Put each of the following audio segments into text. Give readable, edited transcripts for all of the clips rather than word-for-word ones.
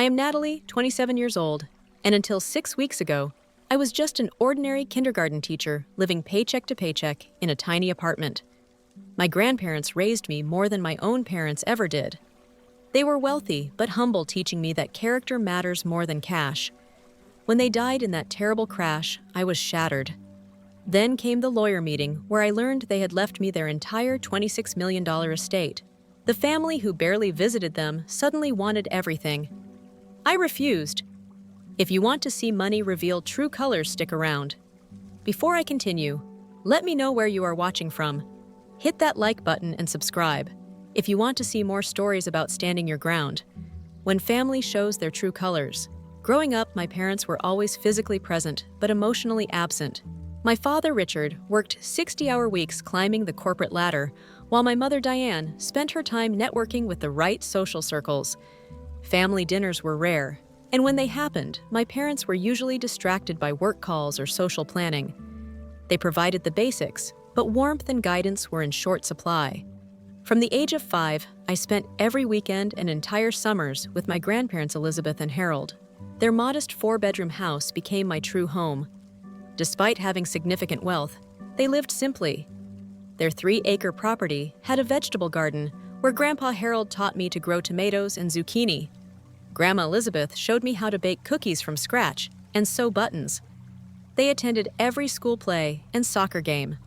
am Natalie, 27 years old, and until 6 weeks ago, I was just an ordinary kindergarten teacher living paycheck to paycheck in a tiny apartment. My grandparents raised me more than my own parents ever did. They were wealthy but humble, teaching me that character matters more than cash. When they died in that terrible crash, I was shattered. Then came the lawyer meeting where I learned they had left me their entire $26 million estate. The family who barely visited them suddenly wanted everything. I refused. If you want to see money reveal true colors, stick around. Before I continue, let me know where you are watching from. Hit that like button and subscribe if you want to see more stories about standing your ground. When family shows their true colors. Growing up, my parents were always physically present but emotionally absent. My father, Richard, worked 60-hour weeks climbing the corporate ladder, while my mother, Diane, spent her time networking with the right social circles. Family dinners were rare, and when they happened, my parents were usually distracted by work calls or social planning. They provided the basics, but warmth and guidance were in short supply. From the age of 5, I spent every weekend and entire summers with my grandparents Elizabeth and Harold. Their modest 4-bedroom house became my true home. Despite having significant wealth, they lived simply. Their 3-acre property had a vegetable garden where Grandpa Harold taught me to grow tomatoes and zucchini. Grandma Elizabeth showed me how to bake cookies from scratch and sew buttons. They attended every school play and soccer game.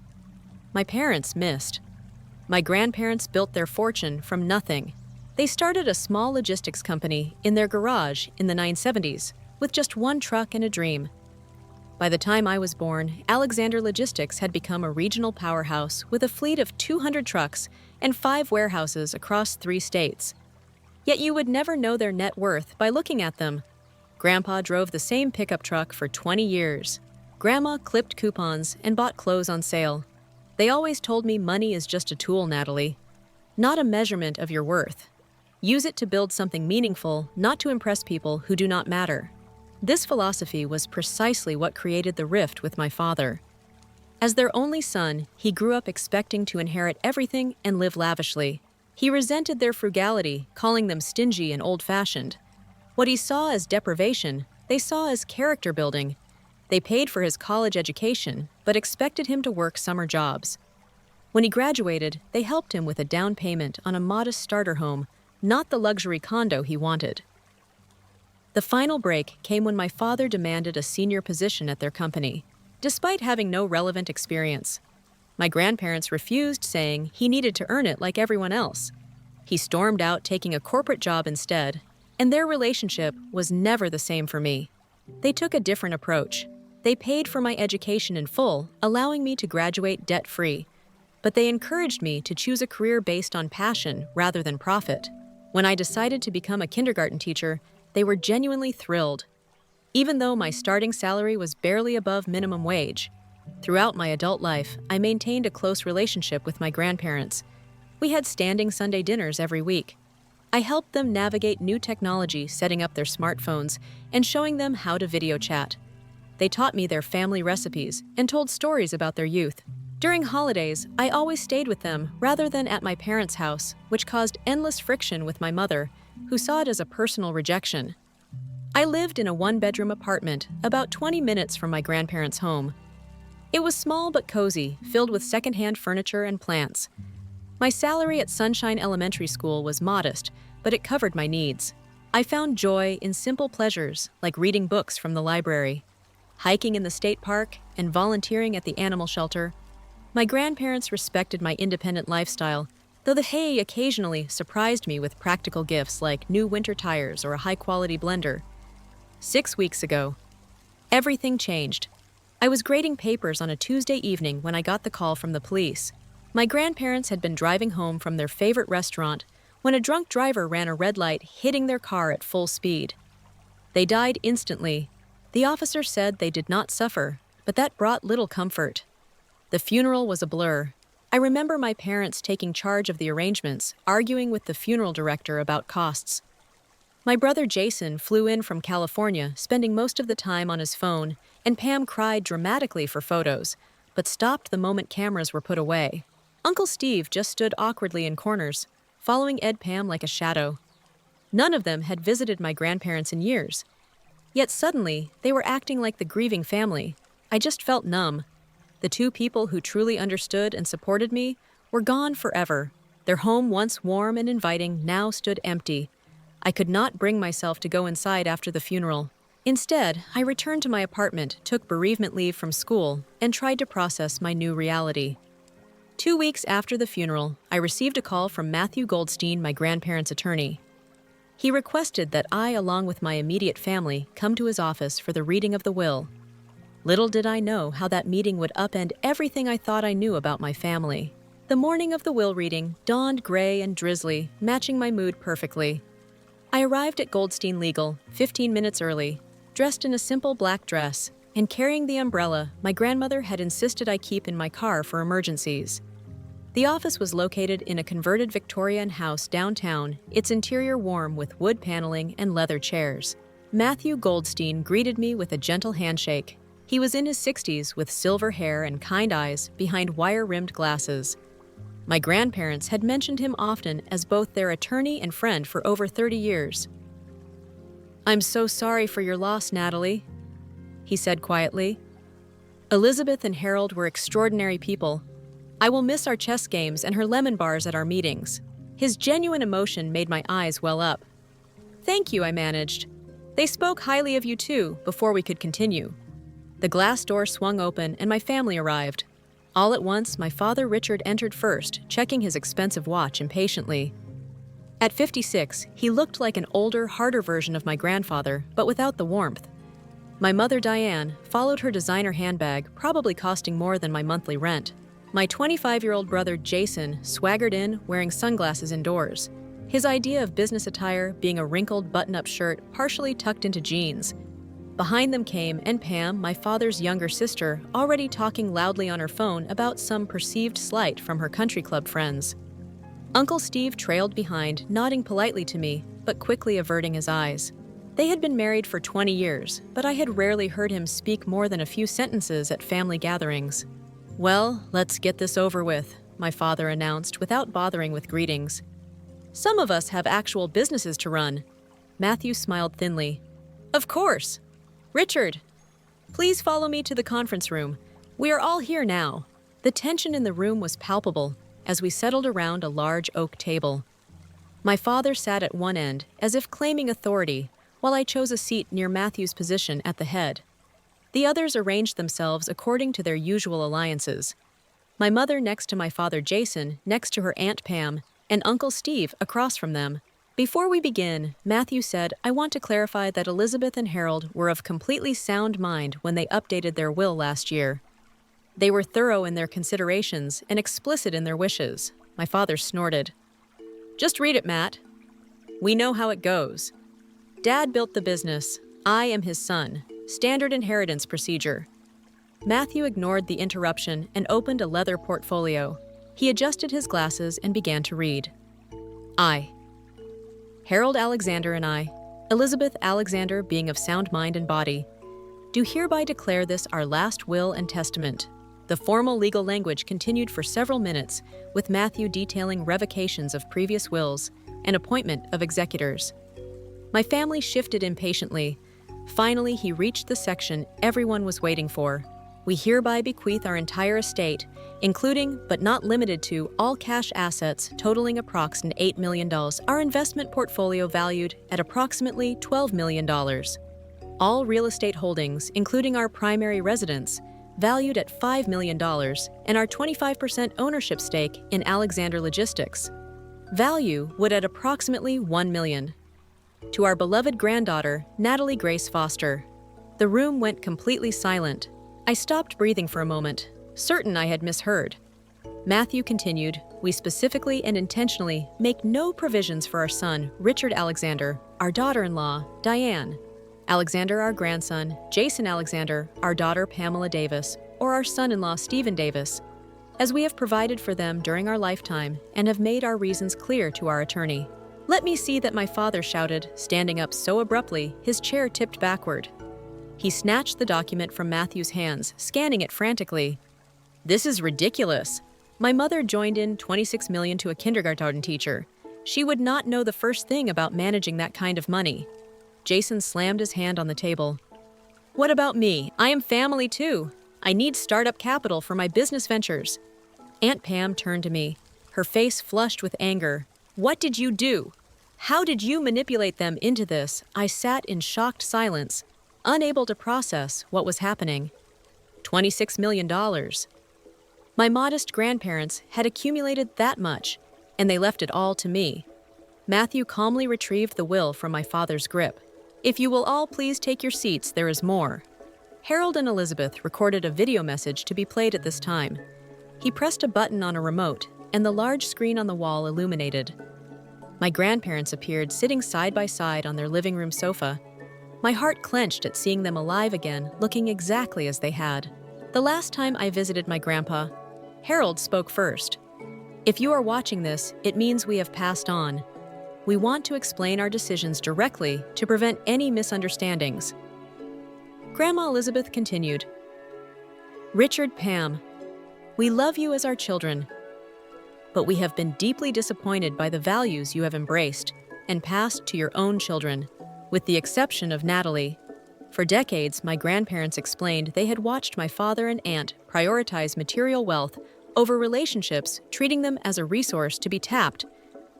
My parents missed. My grandparents built their fortune from nothing. They started a small logistics company in their garage in the 1970s with just one truck and a dream. By the time I was born, Alexander Logistics had become a regional powerhouse with a fleet of 200 trucks and 5 warehouses across 3 states. Yet you would never know their net worth by looking at them. Grandpa drove the same pickup truck for 20 years. Grandma clipped coupons and bought clothes on sale. They always told me money is just a tool, Natalie, not a measurement of your worth. Use it to build something meaningful, not to impress people who do not matter. This philosophy was precisely what created the rift with my father. As their only son, he grew up expecting to inherit everything and live lavishly. He resented their frugality, calling them stingy and old-fashioned. What he saw as deprivation, they saw as character building. They paid for his college education, but expected him to work summer jobs. When he graduated, they helped him with a down payment on a modest starter home, not the luxury condo he wanted. The final break came when my father demanded a senior position at their company, despite having no relevant experience. My grandparents refused, saying he needed to earn it like everyone else. He stormed out, taking a corporate job instead, and their relationship was never the same for me. They took a different approach. They paid for my education in full, allowing me to graduate debt-free. But they encouraged me to choose a career based on passion rather than profit. When I decided to become a kindergarten teacher, they were genuinely thrilled. Even though my starting salary was barely above minimum wage, throughout my adult life, I maintained a close relationship with my grandparents. We had standing Sunday dinners every week. I helped them navigate new technology, setting up their smartphones, and showing them how to video chat. They taught me their family recipes and told stories about their youth. During holidays, I always stayed with them rather than at my parents' house, which caused endless friction with my mother, who saw it as a personal rejection. I lived in a 1-bedroom apartment about 20 minutes from my grandparents' home. It was small but cozy, filled with secondhand furniture and plants. My salary at Sunshine Elementary School was modest, but it covered my needs. I found joy in simple pleasures like reading books from the library, hiking in the state park, and volunteering at the animal shelter. My grandparents respected my independent lifestyle, though they occasionally surprised me with practical gifts like new winter tires or a high-quality blender. 6 weeks ago, everything changed. I was grading papers on a Tuesday evening when I got the call from the police. My grandparents had been driving home from their favorite restaurant when a drunk driver ran a red light, hitting their car at full speed. They died instantly. The officer said they did not suffer, but that brought little comfort. The funeral was a blur. I remember my parents taking charge of the arrangements, arguing with the funeral director about costs. My brother Jason flew in from California, spending most of the time on his phone, and Pam cried dramatically for photos, but stopped the moment cameras were put away. Uncle Steve just stood awkwardly in corners, following Ed Pam like a shadow. None of them had visited my grandparents in years. Yet suddenly, they were acting like the grieving family. I just felt numb. The two people who truly understood and supported me were gone forever. Their home, once warm and inviting, now stood empty. I could not bring myself to go inside after the funeral. Instead, I returned to my apartment, took bereavement leave from school, and tried to process my new reality. 2 weeks after the funeral, I received a call from Matthew Goldstein, my grandparents' attorney. He requested that I, along with my immediate family, come to his office for the reading of the will. Little did I know how that meeting would upend everything I thought I knew about my family. The morning of the will reading dawned gray and drizzly, matching my mood perfectly. I arrived at Goldstein Legal 15 minutes early, dressed in a simple black dress, and carrying the umbrella my grandmother had insisted I keep in my car for emergencies. The office was located in a converted Victorian house downtown, its interior warm with wood paneling and leather chairs. Matthew Goldstein greeted me with a gentle handshake. He was in his 60s with silver hair and kind eyes behind wire-rimmed glasses. My grandparents had mentioned him often as both their attorney and friend for over 30 years. "I'm so sorry for your loss, Natalie," he said quietly. "Elizabeth and Harold were extraordinary people. I will miss our chess games and her lemon bars at our meetings." His genuine emotion made my eyes well up. "Thank you," I managed. "They spoke highly of you too," before we could continue. The glass door swung open and my family arrived. All at once, my father Richard entered first, checking his expensive watch impatiently. At 56, he looked like an older, harder version of my grandfather, but without the warmth. My mother Diane followed her designer handbag, probably costing more than my monthly rent. My 25-year-old brother Jason swaggered in wearing sunglasses indoors, his idea of business attire being a wrinkled button-up shirt partially tucked into jeans. Behind them came Aunt Pam, my father's younger sister, already talking loudly on her phone about some perceived slight from her country club friends. Uncle Steve trailed behind, nodding politely to me, but quickly averting his eyes. They had been married for 20 years, but I had rarely heard him speak more than a few sentences at family gatherings. "Well, let's get this over with," my father announced without bothering with greetings. "Some of us have actual businesses to run." Matthew smiled thinly. "Of course. Richard, please follow me to the conference room. We are all here now." The tension in the room was palpable as we settled around a large oak table. My father sat at one end, as if claiming authority, while I chose a seat near Matthew's position at the head. The others arranged themselves according to their usual alliances. My mother next to my father Jason, next to her Aunt Pam, and Uncle Steve across from them. Before we begin, Matthew said, "I want to clarify that Elizabeth and Harold were of completely sound mind when they updated their will last year. They were thorough in their considerations and explicit in their wishes." My father snorted. "Just read it, Matt. We know how it goes. Dad built the business. I am his son. Standard inheritance procedure." Matthew ignored the interruption and opened a leather portfolio. He adjusted his glasses and began to read. "I, Harold Alexander and I, Elizabeth Alexander being of sound mind and body, do hereby declare this our last will and testament." The formal legal language continued for several minutes, with Matthew detailing revocations of previous wills and appointment of executors. My family shifted impatiently. Finally, he reached the section everyone was waiting for. "We hereby bequeath our entire estate, including but not limited to all cash assets totaling approximately $8 million, our investment portfolio valued at approximately $12 million, all real estate holdings, including our primary residence, valued at $5 million, and our 25% ownership stake in Alexander Logistics. Value would at approximately $1 million. To our beloved granddaughter, Natalie Grace Foster." The room went completely silent. I stopped breathing for a moment, certain I had misheard. Matthew continued, "We specifically and intentionally make no provisions for our son, Richard Alexander, our daughter-in-law, Diane Alexander, our grandson, Jason Alexander, our daughter, Pamela Davis, or our son-in-law, Stephen Davis, as we have provided for them during our lifetime and have made our reasons clear to our attorney." "Let me see that," my father shouted, standing up so abruptly his chair tipped backward. He snatched the document from Matthew's hands, scanning it frantically. "This is ridiculous." My mother joined in $26 million to a kindergarten teacher. She would not know the first thing about managing that kind of money. Jason slammed his hand on the table. What about me? I am family too. I need startup capital for my business ventures. Aunt Pam turned to me, her face flushed with anger. What did you do? How did you manipulate them into this? I sat in shocked silence, unable to process what was happening. $26 million. My modest grandparents had accumulated that much, and they left it all to me. Matthew calmly retrieved the will from my father's grip. If you will all please take your seats, there is more. Harold and Elizabeth recorded a video message to be played at this time. He pressed a button on a remote, and the large screen on the wall illuminated. My grandparents appeared sitting side by side on their living room sofa. My heart clenched at seeing them alive again, looking exactly as they had. The last time I visited my grandpa, Harold spoke first. If you are watching this, it means we have passed on. We want to explain our decisions directly to prevent any misunderstandings. Grandma Elizabeth continued. Richard, Pam, we love you as our children, but we have been deeply disappointed by the values you have embraced and passed to your own children, with the exception of Natalie. For decades, my grandparents explained they had watched my father and aunt prioritize material wealth over relationships, treating them as a resource to be tapped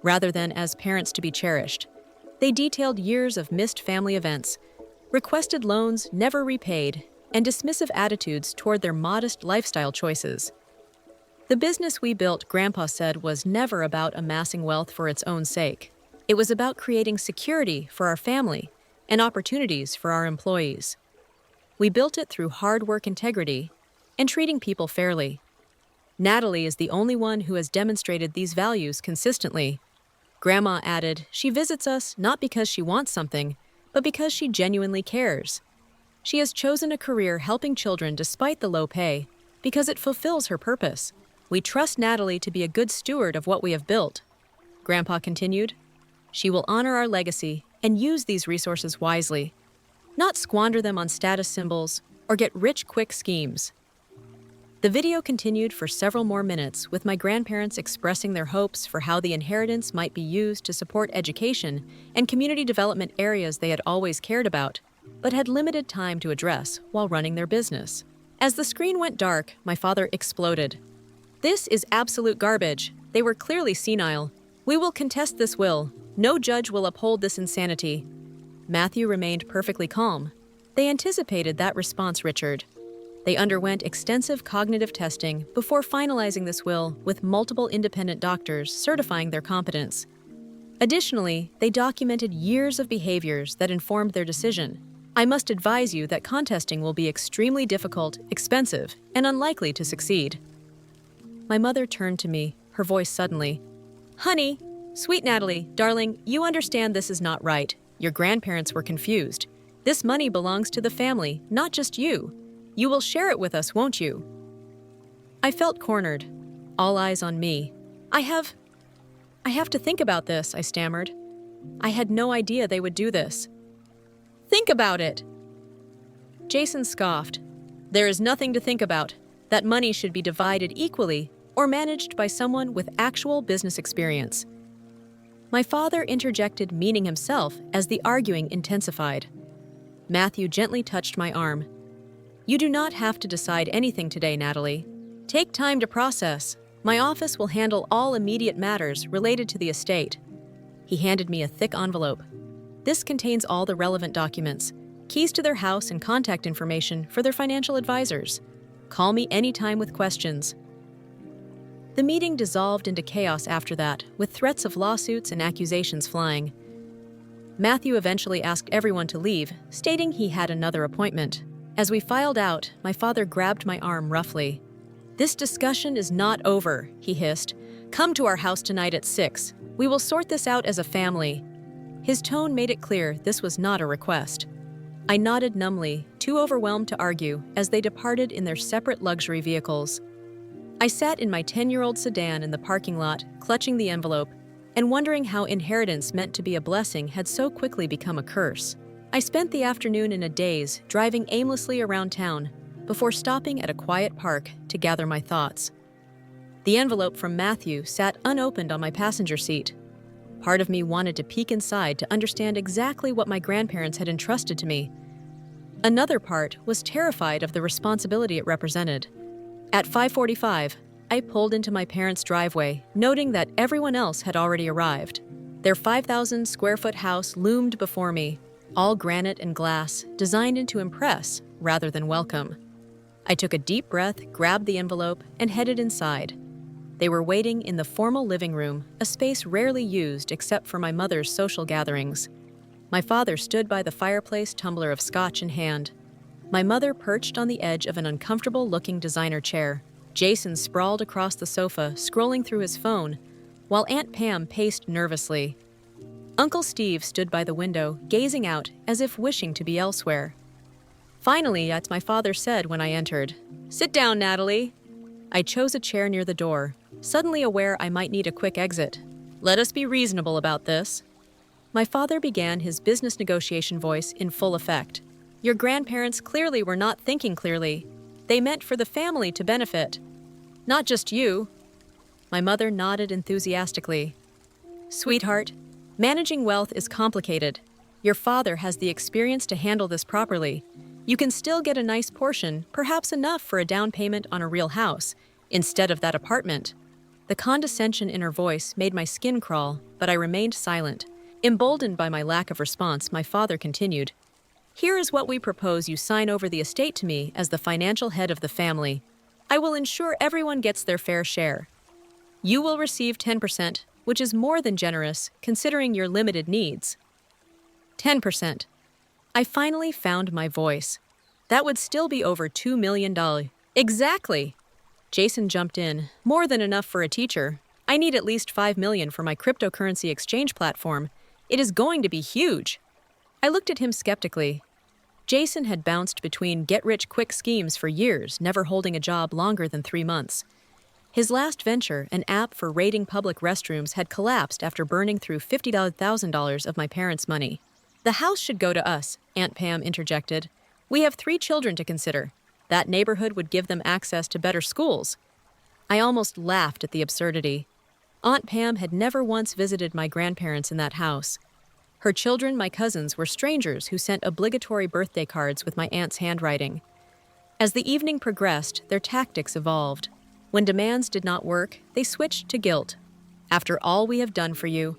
rather than as parents to be cherished. They detailed years of missed family events, requested loans never repaid, and dismissive attitudes toward their modest lifestyle choices. The business we built, Grandpa said, was never about amassing wealth for its own sake. It was about creating security for our family and opportunities for our employees. We built it through hard work, integrity, and treating people fairly. Natalie is the only one who has demonstrated these values consistently. Grandma added, she visits us not because she wants something, but because she genuinely cares. She has chosen a career helping children despite the low pay, because it fulfills her purpose. We trust Natalie to be a good steward of what we have built. Grandpa continued, she will honor our legacy and use these resources wisely, not squander them on status symbols or get rich-quick schemes. The video continued for several more minutes, with my grandparents expressing their hopes for how the inheritance might be used to support education and community development areas they had always cared about, but had limited time to address while running their business. As the screen went dark, my father exploded. This is absolute garbage. They were clearly senile. We will contest this will. No judge will uphold this insanity. Matthew remained perfectly calm. They anticipated that response, Richard. They underwent extensive cognitive testing before finalizing this will, with multiple independent doctors certifying their competence. Additionally, they documented years of behaviors that informed their decision. I must advise you that contesting will be extremely difficult, expensive, and unlikely to succeed. My mother turned to me, her voice suddenly. Honey, sweet Natalie, darling, you understand this is not right. Your grandparents were confused. This money belongs to the family, not just you. You will share it with us, won't you? I felt cornered, all eyes on me. I have to think about this, I stammered. I had no idea they would do this. Think about it! Jason scoffed. There is nothing to think about. That money should be divided equally or managed by someone with actual business experience. My father interjected, meaning himself, as the arguing intensified. Matthew gently touched my arm. You do not have to decide anything today, Natalie. Take time to process. My office will handle all immediate matters related to the estate. He handed me a thick envelope. This contains all the relevant documents, keys to their house, and contact information for their financial advisors. Call me anytime with questions. The meeting dissolved into chaos after that, with threats of lawsuits and accusations flying. Matthew eventually asked everyone to leave, stating he had another appointment. As we filed out, my father grabbed my arm roughly. This discussion is not over, he hissed. Come to our house tonight at 6. We will sort this out as a family. His tone made it clear this was not a request. I nodded numbly, too overwhelmed to argue, as they departed in their separate luxury vehicles. I sat in my 10-year-old sedan in the parking lot, clutching the envelope, and wondering how inheritance meant to be a blessing had so quickly become a curse. I spent the afternoon in a daze, driving aimlessly around town, before stopping at a quiet park to gather my thoughts. The envelope from Matthew sat unopened on my passenger seat. Part of me wanted to peek inside to understand exactly what my grandparents had entrusted to me. Another part was terrified of the responsibility it represented. At 5:45, I pulled into my parents' driveway, noting that everyone else had already arrived. Their 5,000 square foot house loomed before me, all granite and glass, designed to impress rather than welcome. I took a deep breath, grabbed the envelope, and headed inside. They were waiting in the formal living room, a space rarely used except for my mother's social gatherings. My father stood by the fireplace, tumbler of scotch in hand. My mother perched on the edge of an uncomfortable-looking designer chair. Jason sprawled across the sofa, scrolling through his phone, while Aunt Pam paced nervously. Uncle Steve stood by the window, gazing out as if wishing to be elsewhere. Finally, as my father said when I entered, "Sit down, Natalie." I chose a chair near the door, suddenly aware I might need a quick exit. "Let us be reasonable about this." My father began his business negotiation voice in full effect. "Your grandparents clearly were not thinking clearly. They meant for the family to benefit. Not just you." My mother nodded enthusiastically. "Sweetheart, managing wealth is complicated. Your father has the experience to handle this properly. You can still get a nice portion, perhaps enough for a down payment on a real house, instead of that apartment." The condescension in her voice made my skin crawl, but I remained silent. Emboldened by my lack of response, my father continued, "Here is what we propose you sign over the estate to me as the financial head of the family. I will ensure everyone gets their fair share. You will receive 10%, which is more than generous, considering your limited needs." 10%. I finally found my voice. That would still be over $2 million. Exactly! Jason jumped in. "More than enough for a teacher. I need at least $5 million for my cryptocurrency exchange platform. It is going to be huge." I looked at him skeptically. Jason had bounced between get-rich-quick schemes for years, never holding a job longer than 3 months. His last venture, an app for raiding public restrooms, had collapsed after burning through $50,000 of my parents' money. "The house should go to us," Aunt Pam interjected. "We have 3 children to consider. That neighborhood would give them access to better schools." I almost laughed at the absurdity. Aunt Pam had never once visited my grandparents in that house. Her children, my cousins, were strangers who sent obligatory birthday cards with my aunt's handwriting. As the evening progressed, their tactics evolved. When demands did not work, they switched to guilt. "After all we have done for you,"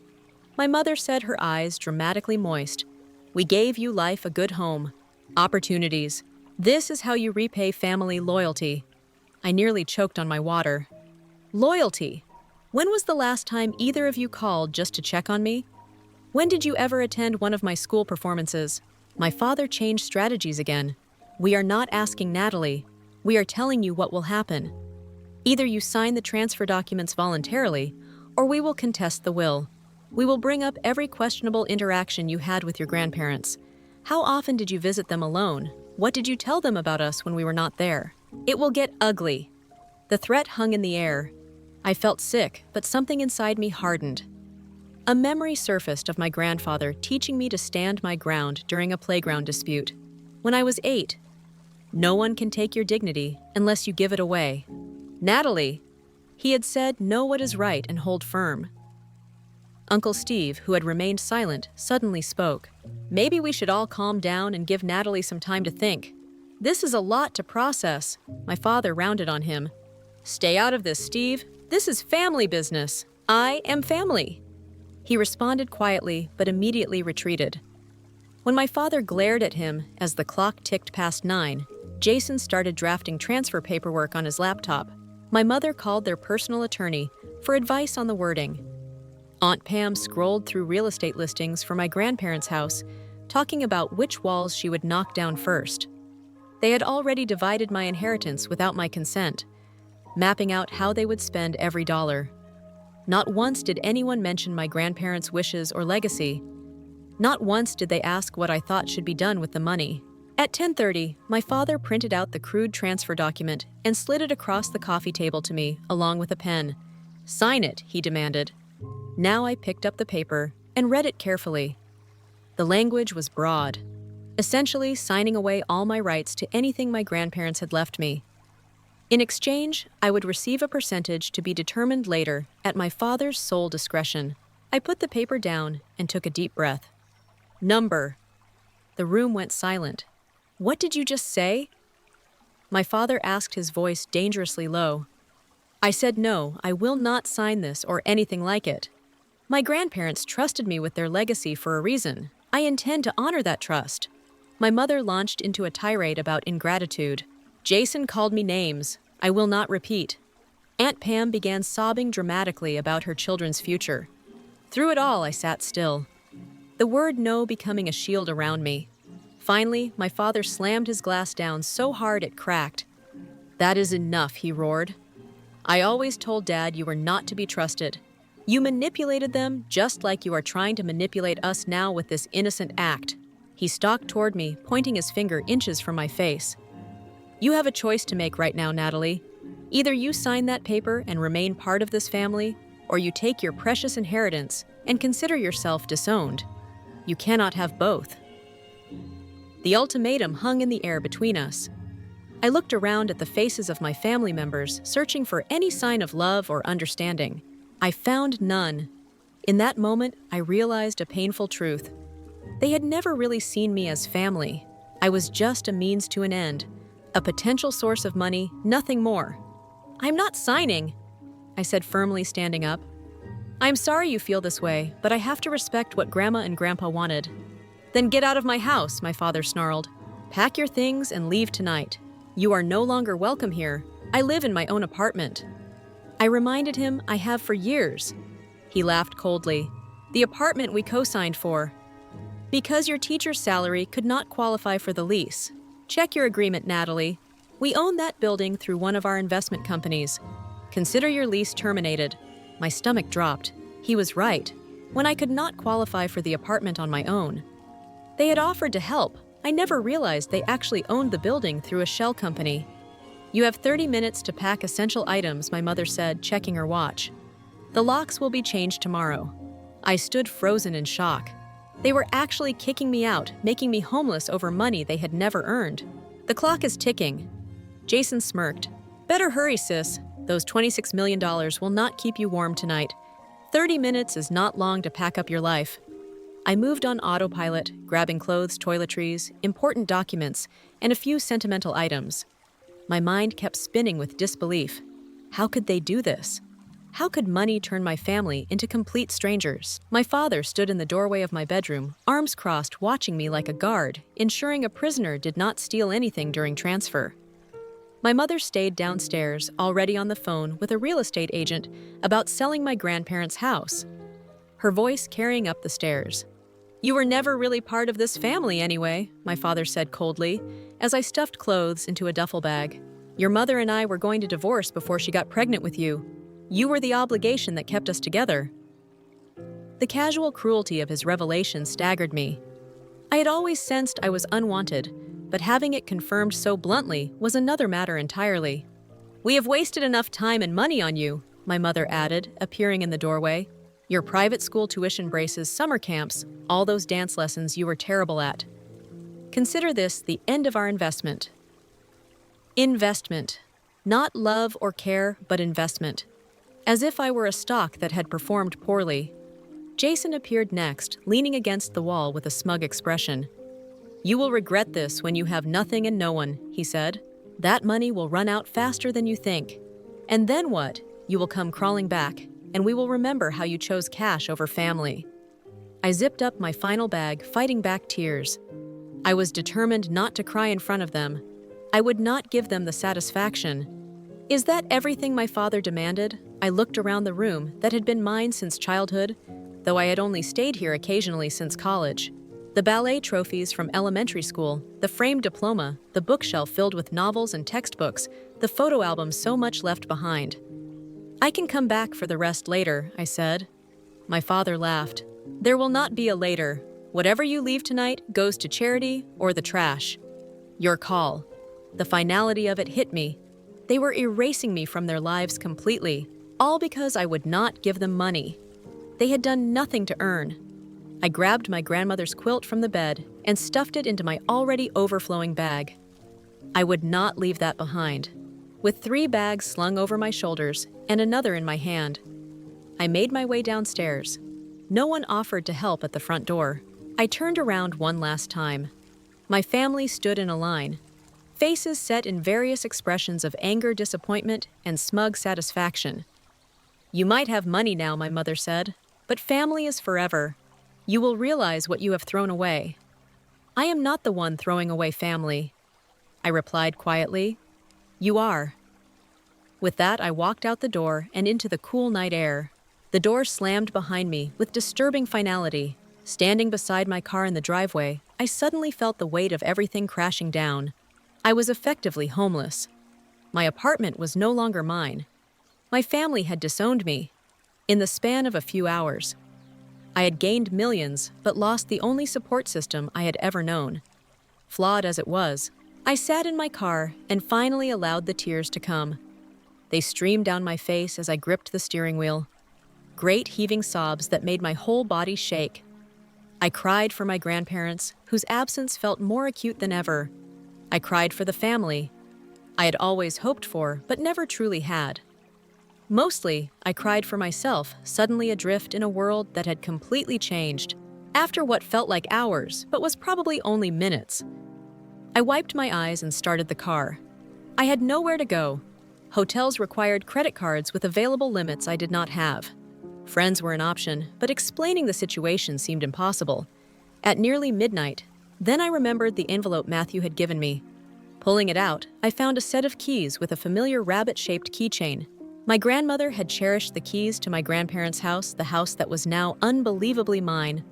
my mother said, her eyes dramatically moist, "we gave you life, a good home, opportunities. This is how you repay family loyalty." I nearly choked on my water. Loyalty? When was the last time either of you called just to check on me? When did you ever attend one of my school performances? My father changed strategies again. "We are not asking Natalie. We are telling you what will happen. Either you sign the transfer documents voluntarily, or we will contest the will. We will bring up every questionable interaction you had with your grandparents. How often did you visit them alone? What did you tell them about us when we were not there? It will get ugly." The threat hung in the air. I felt sick, but something inside me hardened. A memory surfaced of my grandfather teaching me to stand my ground during a playground dispute. When I was 8, "No one can take your dignity unless you give it away. Natalie," he had said, "know what is right and hold firm." Uncle Steve, who had remained silent, suddenly spoke. "Maybe we should all calm down and give Natalie some time to think. This is a lot to process." My father rounded on him. "Stay out of this, Steve. This is family business. I am family." He responded quietly, but immediately retreated. When my father glared at him as the clock ticked past 9, Jason started drafting transfer paperwork on his laptop. My mother called their personal attorney for advice on the wording. Aunt Pam scrolled through real estate listings for my grandparents' house, talking about which walls she would knock down first. They had already divided my inheritance without my consent, mapping out how they would spend every dollar. Not once did anyone mention my grandparents' wishes or legacy. Not once did they ask what I thought should be done with the money. At 10:30, my father printed out the crude transfer document and slid it across the coffee table to me, along with a pen. "Sign it," he demanded. Now I picked up the paper and read it carefully. The language was broad, essentially signing away all my rights to anything my grandparents had left me. In exchange, I would receive a percentage to be determined later at my father's sole discretion. I put the paper down and took a deep breath. Number. The room went silent. What did you just say? My father asked, his voice dangerously low. I said no, I will not sign this or anything like it. My grandparents trusted me with their legacy for a reason. I intend to honor that trust. My mother launched into a tirade about ingratitude. Jason called me names. I will not repeat. Aunt Pam began sobbing dramatically about her children's future. Through it all, I sat still, the word no becoming a shield around me. Finally, my father slammed his glass down so hard it cracked. That is enough, he roared. I always told Dad you were not to be trusted. You manipulated them just like you are trying to manipulate us now with this innocent act. He stalked toward me, pointing his finger inches from my face. You have a choice to make right now, Natalie. Either you sign that paper and remain part of this family, or you take your precious inheritance and consider yourself disowned. You cannot have both. The ultimatum hung in the air between us. I looked around at the faces of my family members, searching for any sign of love or understanding. I found none. In that moment, I realized a painful truth. They had never really seen me as family. I was just a means to an end, a potential source of money, nothing more. I'm not signing, I said firmly, standing up. I'm sorry you feel this way, but I have to respect what Grandma and Grandpa wanted. Then get out of my house, my father snarled. Pack your things and leave tonight. You are no longer welcome here. I live in my own apartment. I reminded him I have for years. He laughed coldly. The apartment we co-signed for. Because your teacher's salary could not qualify for the lease. Check your agreement, Natalie. We own that building through one of our investment companies. Consider your lease terminated. My stomach dropped. He was right. When I could not qualify for the apartment on my own. They had offered to help. I never realized they actually owned the building through a shell company. You have 30 minutes to pack essential items, my mother said, checking her watch. The locks will be changed tomorrow. I stood frozen in shock. They were actually kicking me out, making me homeless over money they had never earned. The clock is ticking. Jason smirked. Better hurry, sis. Those $26 million will not keep you warm tonight. 30 minutes is not long to pack up your life. I moved on autopilot, grabbing clothes, toiletries, important documents, and a few sentimental items. My mind kept spinning with disbelief. How could they do this? How could money turn my family into complete strangers? My father stood in the doorway of my bedroom, arms crossed, watching me like a guard, ensuring a prisoner did not steal anything during transfer. My mother stayed downstairs, already on the phone with a real estate agent about selling my grandparents' house. Her voice carrying up the stairs. You were never really part of this family anyway, my father said coldly, as I stuffed clothes into a duffel bag. Your mother and I were going to divorce before she got pregnant with you. You were the obligation that kept us together. The casual cruelty of his revelation staggered me. I had always sensed I was unwanted, but having it confirmed so bluntly was another matter entirely. We have wasted enough time and money on you, my mother added, appearing in the doorway. Your private school tuition braces, summer camps, all those dance lessons you were terrible at. Consider this the end of our investment. Investment. Not love or care, but investment. As if I were a stock that had performed poorly. Jason appeared next, leaning against the wall with a smug expression. You will regret this when you have nothing and no one, he said. That money will run out faster than you think. And then what? You will come crawling back, and we will remember how you chose cash over family. I zipped up my final bag, fighting back tears. I was determined not to cry in front of them. I would not give them the satisfaction. Is that everything my father demanded? I looked around the room that had been mine since childhood, though I had only stayed here occasionally since college. The ballet trophies from elementary school, the framed diploma, the bookshelf filled with novels and textbooks, the photo album so much left behind. I can come back for the rest later, I said. My father laughed. There will not be a later. Whatever you leave tonight goes to charity or the trash. Your call. The finality of it hit me. They were erasing me from their lives completely, all because I would not give them money. They had done nothing to earn. I grabbed my grandmother's quilt from the bed and stuffed it into my already overflowing bag. I would not leave that behind. With 3 bags slung over my shoulders and another in my hand, I made my way downstairs. no one offered to help at the front door. I turned around one last time. My family stood in a line, faces set in various expressions of anger, disappointment, and smug satisfaction. "You might have money now," my mother said, "but family is forever. You will realize what you have thrown away." "I am not the one throwing away family," I replied quietly. "You are." With that, I walked out the door and into the cool night air. The door slammed behind me with disturbing finality. Standing beside my car in the driveway, I suddenly felt the weight of everything crashing down. I was effectively homeless. My apartment was no longer mine. My family had disowned me. In the span of a few hours, I had gained millions, but lost the only support system I had ever known. Flawed as it was, I sat in my car and finally allowed the tears to come. They streamed down my face as I gripped the steering wheel. Great heaving sobs that made my whole body shake. I cried for my grandparents, whose absence felt more acute than ever. I cried for the family I had always hoped for, but never truly had. Mostly, I cried for myself, suddenly adrift in a world that had completely changed, after what felt like hours, but was probably only minutes. I wiped my eyes and started the car. I had nowhere to go. Hotels required credit cards with available limits I did not have. Friends were an option, but explaining the situation seemed impossible. At nearly midnight, then I remembered the envelope Matthew had given me. Pulling it out, I found a set of keys with a familiar rabbit-shaped keychain. My grandmother had cherished the keys to my grandparents' house, the house that was now unbelievably mine.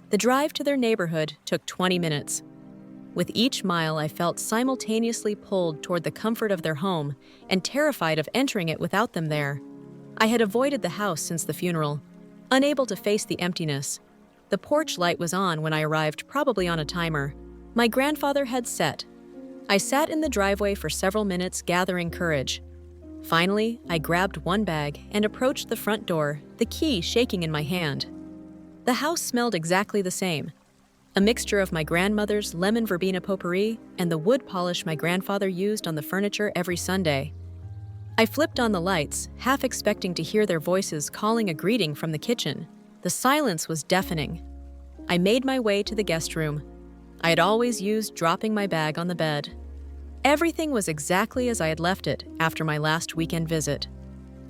The drive to their neighborhood took 20 minutes. With each mile, I felt simultaneously pulled toward the comfort of their home and terrified of entering it without them there. I had avoided the house since the funeral, unable to face the emptiness. The porch light was on when I arrived, probably on a timer. My grandfather had set. I sat in the driveway for several minutes, gathering courage. Finally, I grabbed one bag and approached the front door, the key shaking in my hand. The house smelled exactly the same. A mixture of my grandmother's lemon verbena potpourri and the wood polish my grandfather used on the furniture every Sunday. I flipped on the lights, half expecting to hear their voices calling a greeting from the kitchen. The silence was deafening. I made my way to the guest room. I had always used dropping my bag on the bed. Everything was exactly as I had left it after my last weekend visit.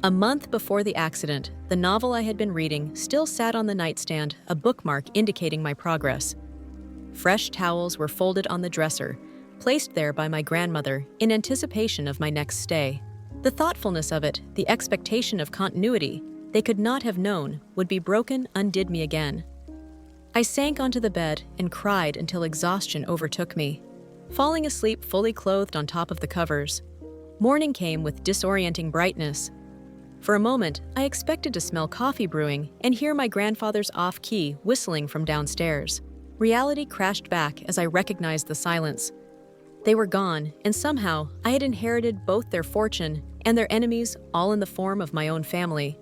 A month before the accident, the novel I had been reading still sat on the nightstand, a bookmark indicating my progress. Fresh towels were folded on the dresser, placed there by my grandmother in anticipation of my next stay. The thoughtfulness of it, the expectation of continuity they could not have known would be broken, undid me again. I sank onto the bed and cried until exhaustion overtook me, falling asleep fully clothed on top of the covers. Morning came with disorienting brightness. For a moment, I expected to smell coffee brewing and hear my grandfather's off-key whistling from downstairs. Reality crashed back as I recognized the silence. They were gone, and somehow I had inherited both their fortune and their enemies, all in the form of my own family.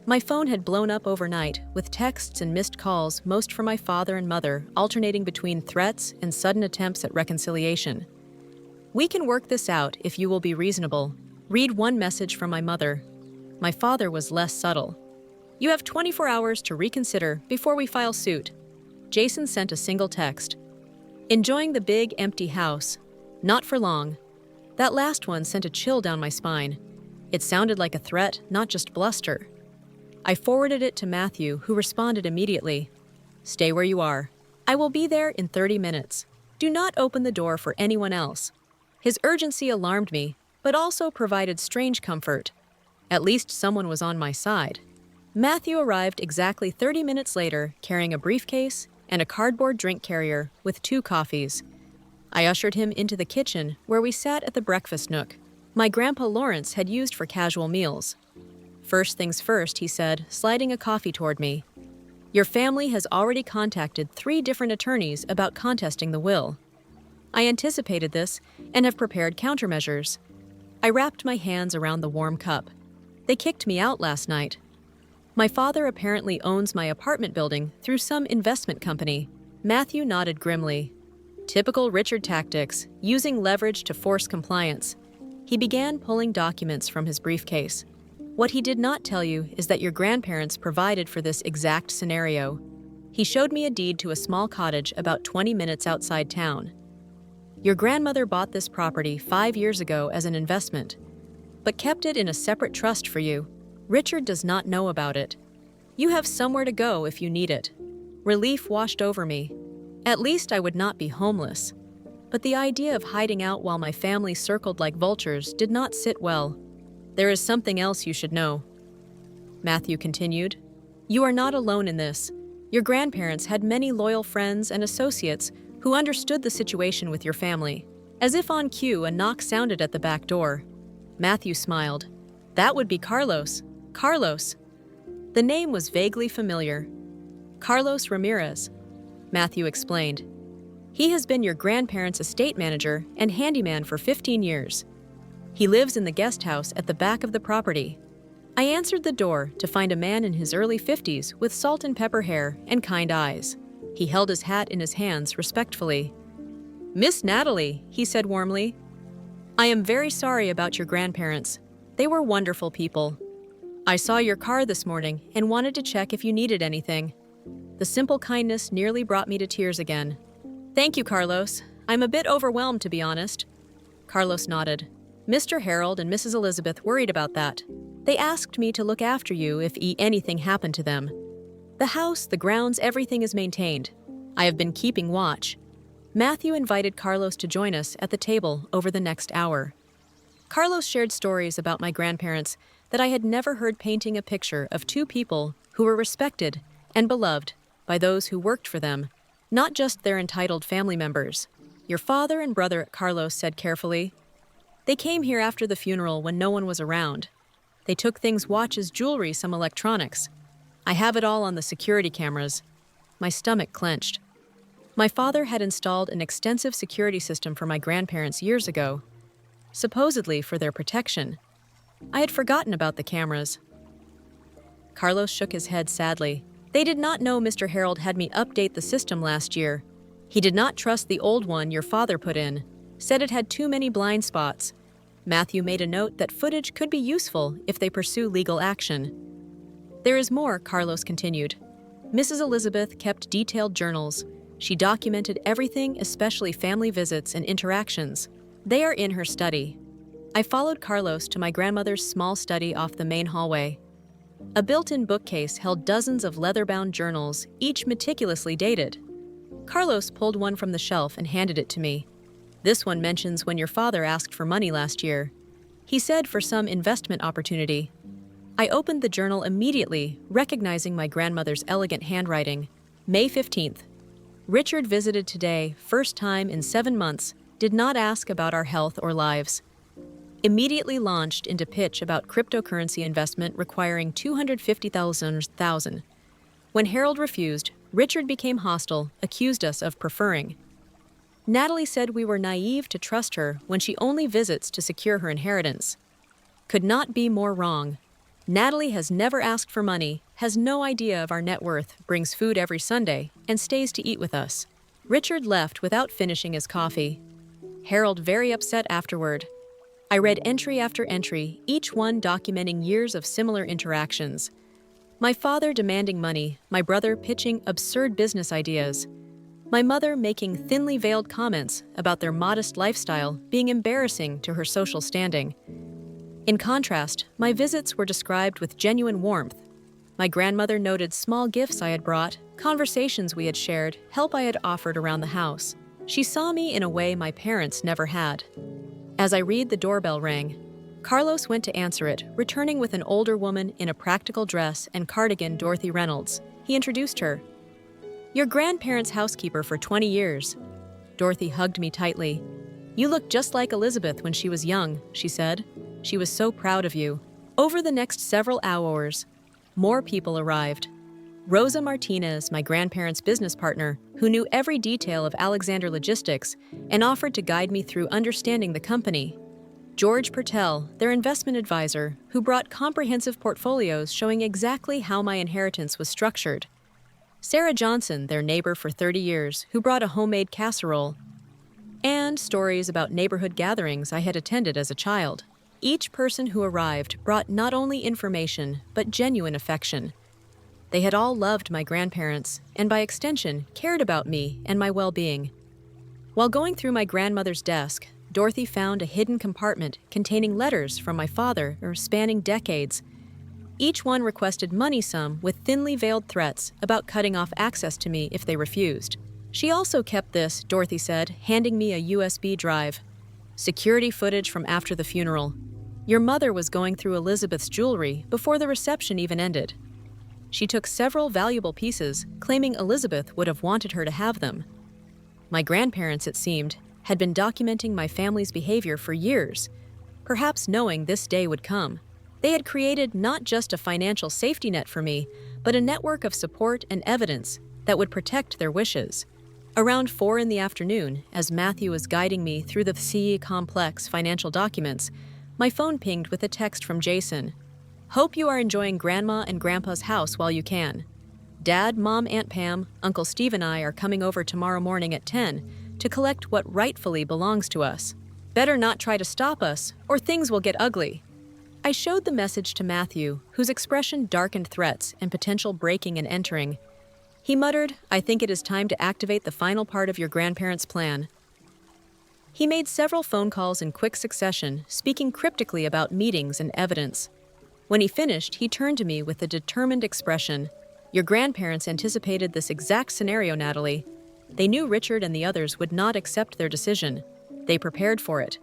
My phone had blown up overnight, with texts and missed calls, most from my father and mother, alternating between threats and sudden attempts at reconciliation. "We can work this out if you will be reasonable." Read one message from my mother. My father was less subtle. "You have 24 hours to reconsider before we file suit." Jason sent a single text. "Enjoying the big, empty house. Not for long." That last one sent a chill down my spine. It sounded like a threat, not just bluster. I forwarded it to Matthew, who responded immediately. "Stay where you are. I will be there in 30 minutes. Do not open the door for anyone else." His urgency alarmed me, but also provided strange comfort. At least someone was on my side. Matthew arrived exactly 30 minutes later, carrying a briefcase and a cardboard drink carrier with 2 coffees. I ushered him into the kitchen, where we sat at the breakfast nook my Grandpa Lawrence had used for casual meals. "First things first," he said, sliding a coffee toward me. "Your family has already contacted 3 different attorneys about contesting the will. I anticipated this and have prepared countermeasures." I wrapped my hands around the warm cup. "They kicked me out last night." My father apparently owns my apartment building through some investment company. Matthew nodded grimly. Typical Richard tactics, using leverage to force compliance. He began pulling documents from his briefcase. What he did not tell you is that your grandparents provided for this exact scenario. He showed me a deed to a small cottage about 20 minutes outside town. Your grandmother bought this property 5 years ago as an investment, but kept it in a separate trust for you. Richard does not know about it. You have somewhere to go if you need it. Relief washed over me. At least I would not be homeless. But the idea of hiding out while my family circled like vultures did not sit well. There is something else you should know. Matthew continued. You are not alone in this. Your grandparents had many loyal friends and associates who understood the situation with your family. As if on cue, a knock sounded at the back door. Matthew smiled. That would be Carlos. Carlos. The name was vaguely familiar. Carlos Ramirez, Matthew explained. He has been your grandparents' estate manager and handyman for 15 years. He lives in the guest house at the back of the property. I answered the door to find a man in his early 50s with salt and pepper hair and kind eyes. He held his hat in his hands respectfully. Miss Natalie, he said warmly. I am very sorry about your grandparents. They were wonderful people. I saw your car this morning and wanted to check if you needed anything. The simple kindness nearly brought me to tears again. Thank you, Carlos. I'm a bit overwhelmed, to be honest. Carlos nodded. Mr. Harold and Mrs. Elizabeth worried about that. They asked me to look after you if anything happened to them. The house, the grounds, everything is maintained. I have been keeping watch. Matthew invited Carlos to join us at the table over the next hour. Carlos shared stories about my grandparents that I had never heard, painting a picture of two people who were respected and beloved by those who worked for them, not just their entitled family members. Your father and brother, Carlos said carefully. They came here after the funeral when no one was around. They took things, watches, jewelry, some electronics. I have it all on the security cameras. My stomach clenched. My father had installed an extensive security system for my grandparents years ago, supposedly for their protection. I had forgotten about the cameras. Carlos shook his head sadly. They did not know Mr. Harold had me update the system last year. He did not trust the old one your father put in, said it had too many blind spots. Matthew made a note that footage could be useful if they pursue legal action. There is more, Carlos continued. Mrs. Elizabeth kept detailed journals. She documented everything, especially family visits and interactions. They are in her study. I followed Carlos to my grandmother's small study off the main hallway. A built-in bookcase held dozens of leather-bound journals, each meticulously dated. Carlos pulled one from the shelf and handed it to me. This one mentions when your father asked for money last year. He said for some investment opportunity. I opened the journal immediately, recognizing my grandmother's elegant handwriting. May 15th. Richard visited today, first time in 7 months, did not ask about our health or lives. Immediately launched into pitch about cryptocurrency investment requiring $250,000. When Harold refused, Richard became hostile, accused us of preferring. Natalie said we were naive to trust her when she only visits to secure her inheritance. Could not be more wrong. Natalie has never asked for money, has no idea of our net worth, brings food every Sunday, and stays to eat with us. Richard left without finishing his coffee. Harold very upset afterward. I read entry after entry, each one documenting years of similar interactions. My father demanding money, my brother pitching absurd business ideas, my mother making thinly veiled comments about their modest lifestyle being embarrassing to her social standing. In contrast, my visits were described with genuine warmth. My grandmother noted small gifts I had brought, conversations we had shared, help I had offered around the house. She saw me in a way my parents never had. As I read, the doorbell rang. Carlos went to answer it, returning with an older woman in a practical dress and cardigan, Dorothy Reynolds. He introduced her. Your grandparents' housekeeper for 20 years. Dorothy hugged me tightly. You look just like Elizabeth when she was young, she said. She was so proud of you. Over the next several hours, more people arrived. Rosa Martinez, my grandparents' business partner, who knew every detail of Alexander Logistics and offered to guide me through understanding the company. George Pertel, their investment advisor, who brought comprehensive portfolios showing exactly how my inheritance was structured. Sarah Johnson, their neighbor for 30 years, who brought a homemade casserole. And stories about neighborhood gatherings I had attended as a child. Each person who arrived brought not only information, but genuine affection. They had all loved my grandparents, and by extension, cared about me and my well-being. While going through my grandmother's desk, Dorothy found a hidden compartment containing letters from my father spanning decades. Each one requested money sum with thinly veiled threats about cutting off access to me if they refused. She also kept this, Dorothy said, handing me a USB drive. Security footage from after the funeral. Your mother was going through Elizabeth's jewelry before the reception even ended. She took several valuable pieces, claiming Elizabeth would have wanted her to have them. My grandparents, it seemed, had been documenting my family's behavior for years, perhaps knowing this day would come. They had created not just a financial safety net for me, but a network of support and evidence that would protect their wishes. Around 4 in the afternoon, as Matthew was guiding me through the CE complex financial documents, my phone pinged with a text from Jason. Hope you are enjoying Grandma and Grandpa's house while you can. Dad, Mom, Aunt Pam, Uncle Steve and I are coming over tomorrow morning at 10 to collect what rightfully belongs to us. Better not try to stop us, or things will get ugly. I showed the message to Matthew, whose expression darkened threats and potential breaking and entering. He muttered, I think it is time to activate the final part of your grandparents' plan. He made several phone calls in quick succession, speaking cryptically about meetings and evidence. When he finished, he turned to me with a determined expression. Your grandparents anticipated this exact scenario, Natalie. They knew Richard and the others would not accept their decision. They prepared for it.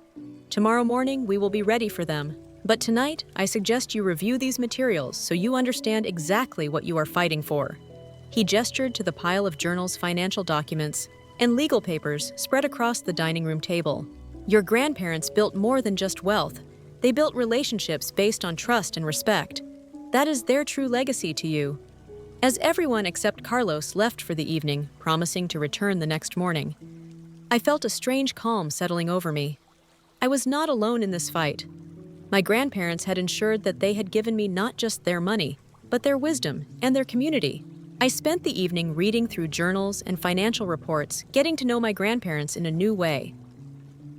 Tomorrow morning, we will be ready for them. But tonight, I suggest you review these materials so you understand exactly what you are fighting for. He gestured to the pile of journals, financial documents, and legal papers spread across the dining room table. Your grandparents built more than just wealth. They built relationships based on trust and respect. That is their true legacy to you. As everyone except Carlos left for the evening, promising to return the next morning, I felt a strange calm settling over me. I was not alone in this fight. My grandparents had ensured that they had given me not just their money, but their wisdom and their community. I spent the evening reading through journals and financial reports, getting to know my grandparents in a new way.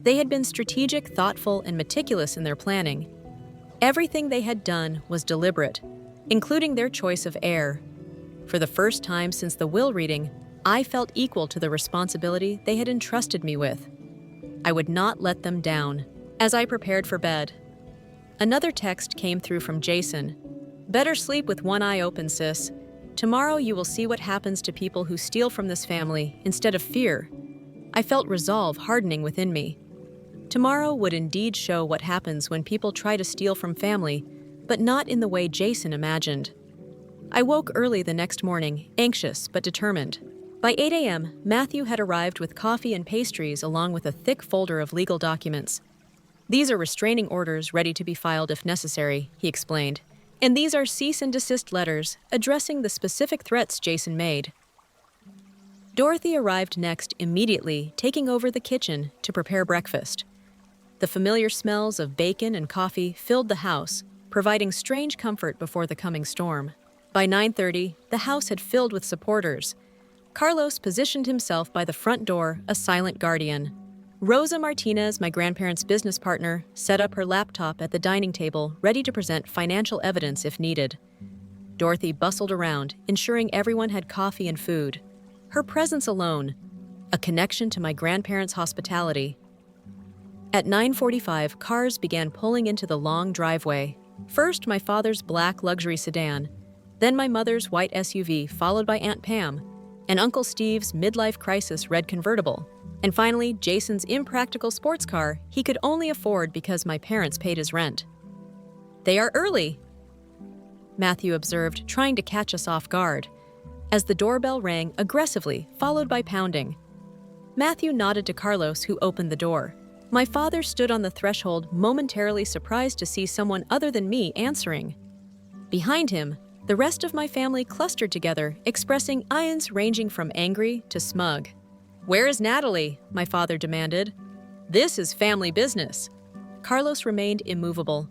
They had been strategic, thoughtful, and meticulous in their planning. Everything they had done was deliberate, including their choice of heir. For the first time since the will reading, I felt equal to the responsibility they had entrusted me with. I would not let them down. As I prepared for bed, another text came through from Jason. Better sleep with one eye open, sis. Tomorrow you will see what happens to people who steal from this family instead of fear. I felt resolve hardening within me. Tomorrow would indeed show what happens when people try to steal from family, but not in the way Jason imagined. I woke early the next morning, anxious but determined. By 8 a.m., Matthew had arrived with coffee and pastries along with a thick folder of legal documents. These are restraining orders ready to be filed if necessary, he explained. And these are cease and desist letters addressing the specific threats Jason made. Dorothy arrived next immediately, taking over the kitchen to prepare breakfast. The familiar smells of bacon and coffee filled the house, providing strange comfort before the coming storm. By 9:30, the house had filled with supporters. Carlos positioned himself by the front door, a silent guardian. Rosa Martinez, my grandparents' business partner, set up her laptop at the dining table, ready to present financial evidence if needed. Dorothy bustled around, ensuring everyone had coffee and food. Her presence alone, a connection to my grandparents' hospitality. At 9:45, cars began pulling into the long driveway. First, my father's black luxury sedan, then my mother's white SUV, followed by Aunt Pam, and Uncle Steve's midlife crisis red convertible. And finally, Jason's impractical sports car he could only afford because my parents paid his rent. They are early, Matthew observed, trying to catch us off guard, as the doorbell rang aggressively, followed by pounding. Matthew nodded to Carlos, who opened the door. My father stood on the threshold, momentarily surprised to see someone other than me answering. Behind him, the rest of my family clustered together, expressing ions ranging from angry to smug. Where is Natalie? My father demanded. This is family business. Carlos remained immovable.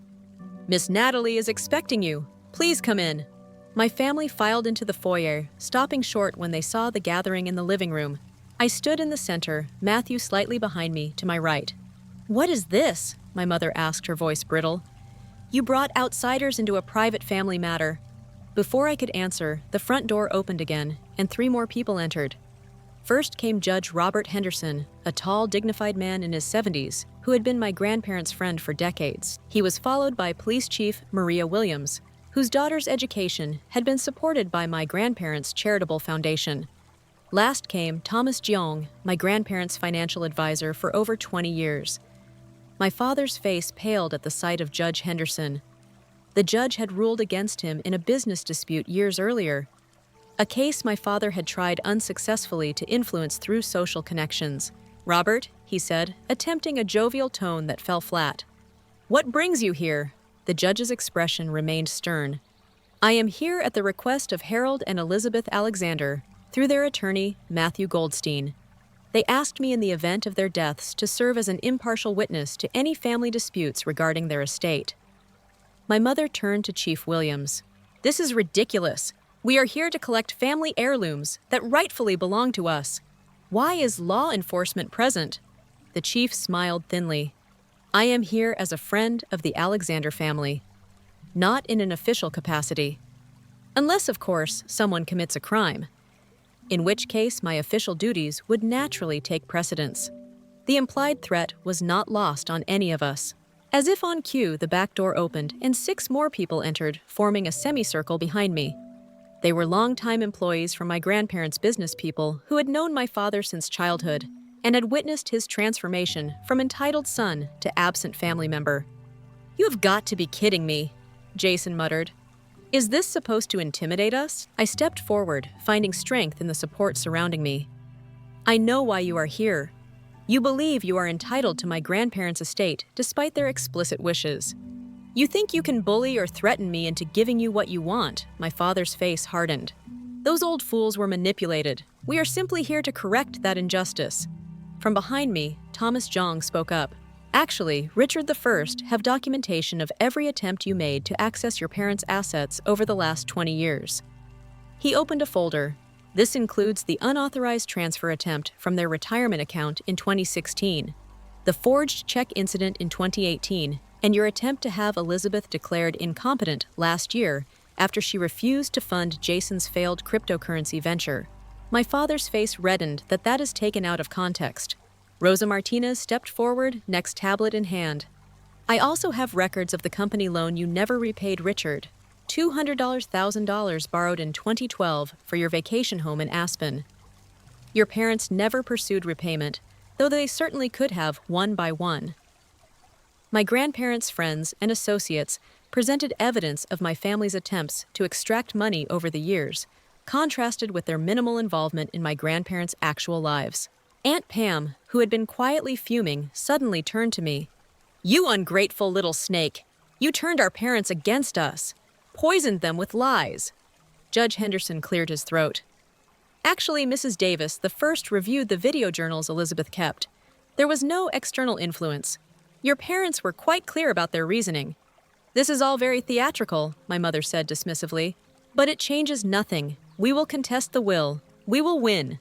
Miss Natalie is expecting you. Please come in. My family filed into the foyer, stopping short when they saw the gathering in the living room. I stood in the center, Matthew slightly behind me, to my right. What is this? my mother asked, her voice brittle. You brought outsiders into a private family matter. Before I could answer, the front door opened again, and 3 more people entered. First came Judge Robert Henderson, a tall, dignified man in his 70s, who had been my grandparents' friend for decades. He was followed by Police Chief Maria Williams, whose daughter's education had been supported by my grandparents' charitable foundation. Last came Thomas Jeong, my grandparents' financial advisor for over 20 years. My father's face paled at the sight of Judge Henderson. The judge had ruled against him in a business dispute years earlier, a case my father had tried unsuccessfully to influence through social connections. Robert, he said, attempting a jovial tone that fell flat. What brings you here? The judge's expression remained stern. I am here at the request of Harold and Elizabeth Alexander, through their attorney, Matthew Goldstein. They asked me in the event of their deaths to serve as an impartial witness to any family disputes regarding their estate. My mother turned to Chief Williams. This is ridiculous. We are here to collect family heirlooms that rightfully belong to us. Why is law enforcement present? The chief smiled thinly. I am here as a friend of the Alexander family, not in an official capacity. Unless, of course, someone commits a crime, in which case my official duties would naturally take precedence. The implied threat was not lost on any of us. As if on cue, the back door opened and 6 more people entered, forming a semicircle behind me. They were longtime employees from my grandparents' business people who had known my father since childhood and had witnessed his transformation from entitled son to absent family member. You have got to be kidding me, Jason muttered. Is this supposed to intimidate us? I stepped forward, finding strength in the support surrounding me. I know why you are here. You believe you are entitled to my grandparents' estate despite their explicit wishes. You think you can bully or threaten me into giving you what you want. My father's face hardened. Those old fools were manipulated. We are simply here to correct that injustice. From behind me, Thomas Jeong spoke up. Actually, Richard I have documentation of every attempt you made to access your parents' assets over the last 20 years. He opened a folder. This includes the unauthorized transfer attempt from their retirement account in 2016, the forged check incident in 2018, and your attempt to have Elizabeth declared incompetent last year after she refused to fund Jason's failed cryptocurrency venture. My father's face reddened that is taken out of context. Rosa Martinez stepped forward, next tablet in hand. I also have records of the company loan you never repaid Richard, $200,000 borrowed in 2012 for your vacation home in Aspen. Your parents never pursued repayment, though they certainly could have one by one. My grandparents' friends and associates presented evidence of my family's attempts to extract money over the years, contrasted with their minimal involvement in my grandparents' actual lives. Aunt Pam, who had been quietly fuming, suddenly turned to me. You ungrateful little snake! You turned our parents against us, poisoned them with lies. Judge Henderson cleared his throat. Actually, Mrs. Davis the first reviewed the video journals Elizabeth kept. There was no external influence. Your parents were quite clear about their reasoning. This is all very theatrical, my mother said dismissively. But it changes nothing. We will contest the will. We will win.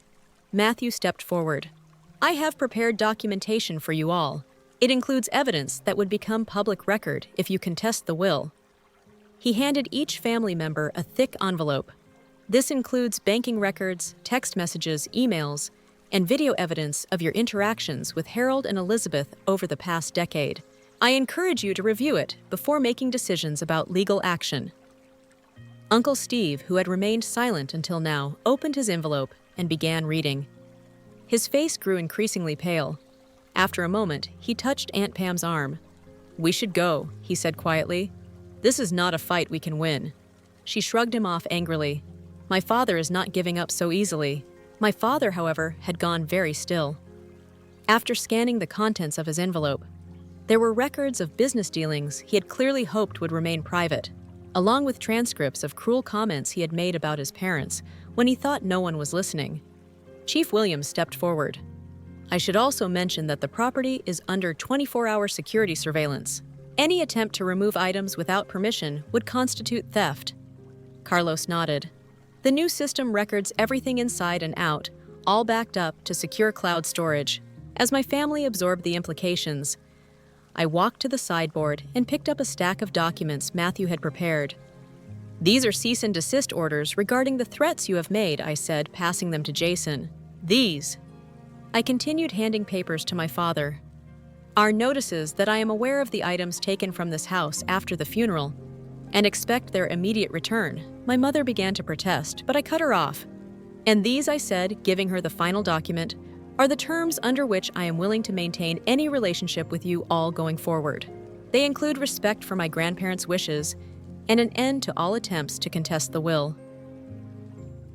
Matthew stepped forward. I have prepared documentation for you all. It includes evidence that would become public record if you contest the will. He handed each family member a thick envelope. This includes banking records, text messages, emails, and video evidence of your interactions with Harold and Elizabeth over the past decade. I encourage you to review it before making decisions about legal action. Uncle Steve, who had remained silent until now, opened his envelope and began reading. His face grew increasingly pale. After a moment, he touched Aunt Pam's arm. We should go, he said quietly. This is not a fight we can win. She shrugged him off angrily. My father is not giving up so easily. My father, however, had gone very still. After scanning the contents of his envelope, there were records of business dealings he had clearly hoped would remain private, along with transcripts of cruel comments he had made about his parents when he thought no one was listening. Chief Williams stepped forward. I should also mention that the property is under 24-hour security surveillance. Any attempt to remove items without permission would constitute theft. Carlos nodded. The new system records everything inside and out, all backed up to secure cloud storage. As my family absorbed the implications, I walked to the sideboard and picked up a stack of documents Matthew had prepared. "These are cease and desist orders regarding the threats you have made," I said, passing them to Jason. "These." I continued handing papers to my father. "Are notices that I am aware of the items taken from this house after the funeral and expect their immediate return." My mother began to protest, but I cut her off. "And these," I said, giving her the final document, "are the terms under which I am willing to maintain any relationship with you all going forward. They include respect for my grandparents' wishes and an end to all attempts to contest the will."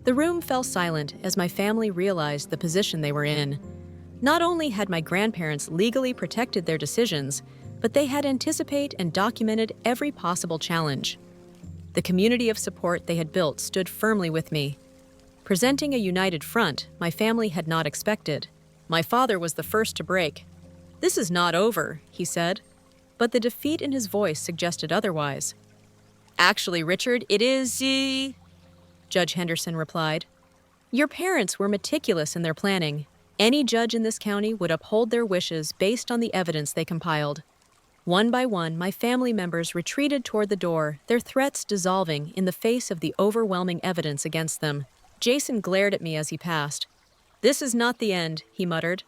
The room fell silent as my family realized the position they were in. Not only had my grandparents legally protected their decisions, but they had anticipated and documented every possible challenge. The community of support they had built stood firmly with me, presenting a united front my family had not expected. My father was the first to break. "This is not over," he said, but the defeat in his voice suggested otherwise. "Actually, Richard, it is, Judge Henderson replied. "Your parents were meticulous in their planning. Any judge in this county would uphold their wishes based on the evidence they compiled." One by one, my family members retreated toward the door, their threats dissolving in the face of the overwhelming evidence against them. Jason glared at me as he passed. "This is not the end," he muttered.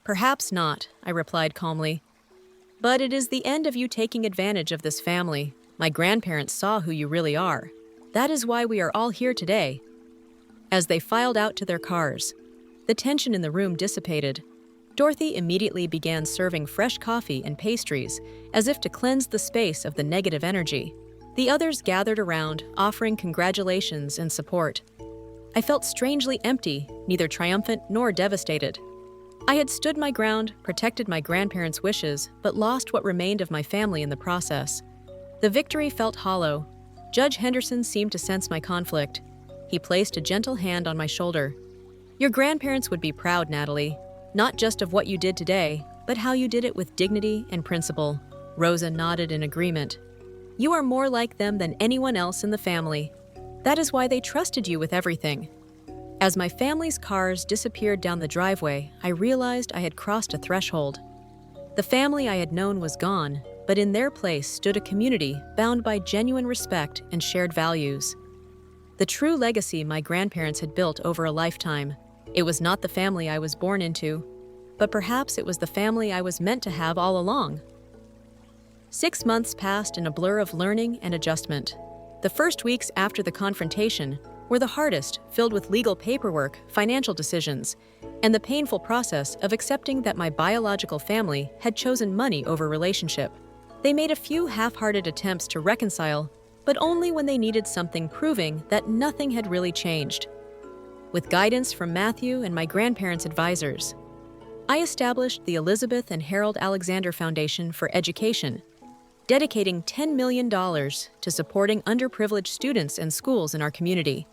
"Perhaps not," I replied calmly. "But it is the end of you taking advantage of this family. My grandparents saw who you really are. That is why we are all here today." As they filed out to their cars, the tension in the room dissipated. Dorothy immediately began serving fresh coffee and pastries, as if to cleanse the space of the negative energy. The others gathered around, offering congratulations and support. I felt strangely empty, neither triumphant nor devastated. I had stood my ground, protected my grandparents' wishes, but lost what remained of my family in the process. The victory felt hollow. Judge Henderson seemed to sense my conflict. He placed a gentle hand on my shoulder. "Your grandparents would be proud, Natalie, not just of what you did today, but how you did it with dignity and principle." Rosa nodded in agreement. "You are more like them than anyone else in the family. That is why they trusted you with everything." As my family's cars disappeared down the driveway, I realized I had crossed a threshold. The family I had known was gone, but in their place stood a community bound by genuine respect and shared values. The true legacy my grandparents had built over a lifetime. It was not the family I was born into, but perhaps it was the family I was meant to have all along. 6 months passed in a blur of learning and adjustment. The first weeks after the confrontation were the hardest, filled with legal paperwork, financial decisions, and the painful process of accepting that my biological family had chosen money over relationship. They made a few half-hearted attempts to reconcile, but only when they needed something proving that nothing had really changed. With guidance from Matthew and my grandparents' advisors, I established the Elizabeth and Harold Alexander Foundation for Education, dedicating $10 million to supporting underprivileged students and schools in our community.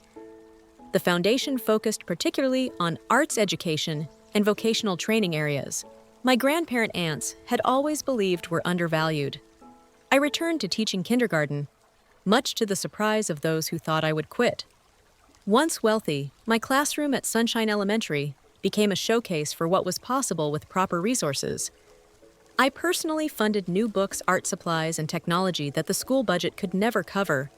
The foundation focused particularly on arts education and vocational training areas my grandparent aunts had always believed were undervalued. I returned to teaching kindergarten, much to the surprise of those who thought I would quit. Once wealthy, my classroom at Sunshine Elementary became a showcase for what was possible with proper resources. I personally funded new books, art supplies, and technology that the school budget could never cover.